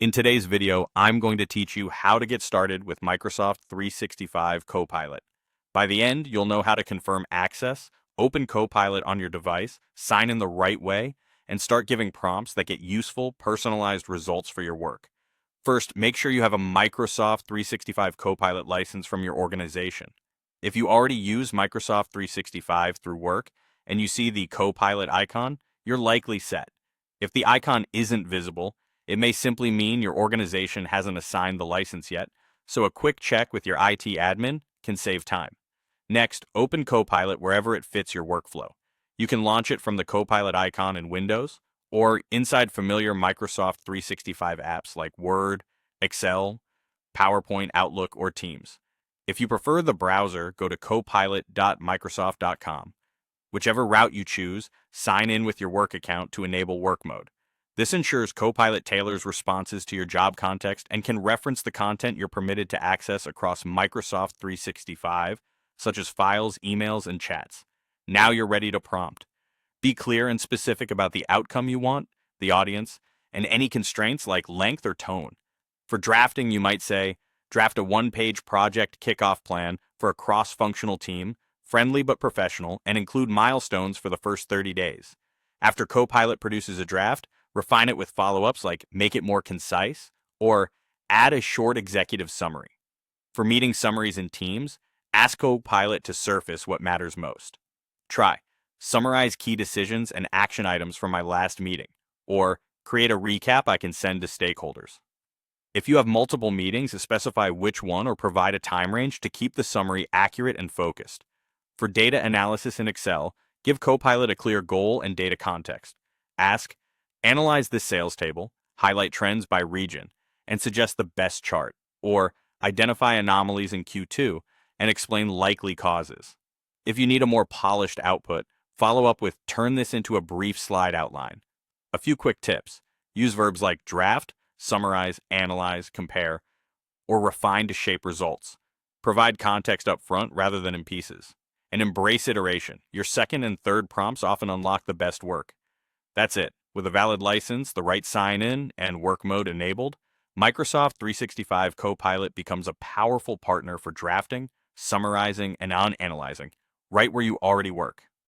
In today's video, I'm going to teach you how to get started with Microsoft 365 Copilot. By the end, you'll know how to confirm access, open Copilot on your device, sign in the right way, and start giving prompts that get useful, personalized results for your work. First, make sure you have a Microsoft 365 Copilot license from your organization. If you already use Microsoft 365 through work and you see the Copilot icon, you're likely set. If the icon isn't visible, it may simply mean your organization hasn't assigned the license yet, so a quick check with your IT admin can save time. Next, open Copilot wherever it fits your workflow. You can launch it from the Copilot icon in Windows or inside familiar Microsoft 365 apps like Word, Excel, PowerPoint, Outlook, or Teams. If you prefer the browser, go to copilot.microsoft.com. Whichever route you choose, sign in with your work account to enable work mode. This ensures Copilot tailors responses to your job context and can reference the content you're permitted to access across Microsoft 365, such as files, emails, and chats. Now you're ready to prompt. Be clear and specific about the outcome you want, the audience, and any constraints like length or tone. For drafting, you might say, draft a one-page project kickoff plan for a cross-functional team, friendly but professional, and include milestones for the first 30 days. After Copilot produces a draft, refine it with follow-ups like make it more concise or add a short executive summary. For meeting summaries in Teams, ask Copilot to surface what matters most. Try, summarize key decisions and action items from my last meeting, or create a recap I can send to stakeholders. If you have multiple meetings, specify which one or provide a time range to keep the summary accurate and focused. For data analysis in Excel, give Copilot a clear goal and data context. Ask, analyze this sales table, highlight trends by region, and suggest the best chart, or identify anomalies in Q2 and explain likely causes. If you need a more polished output, follow up with turn this into a brief slide outline. A few quick tips. Use verbs like draft, summarize, analyze, compare, or refine to shape results. Provide context up front rather than in pieces. And embrace iteration. Your second and third prompts often unlock the best work. That's it. With a valid license, the right sign-in, and work mode enabled, Microsoft 365 Copilot becomes a powerful partner for drafting, summarizing, and analyzing, right where you already work.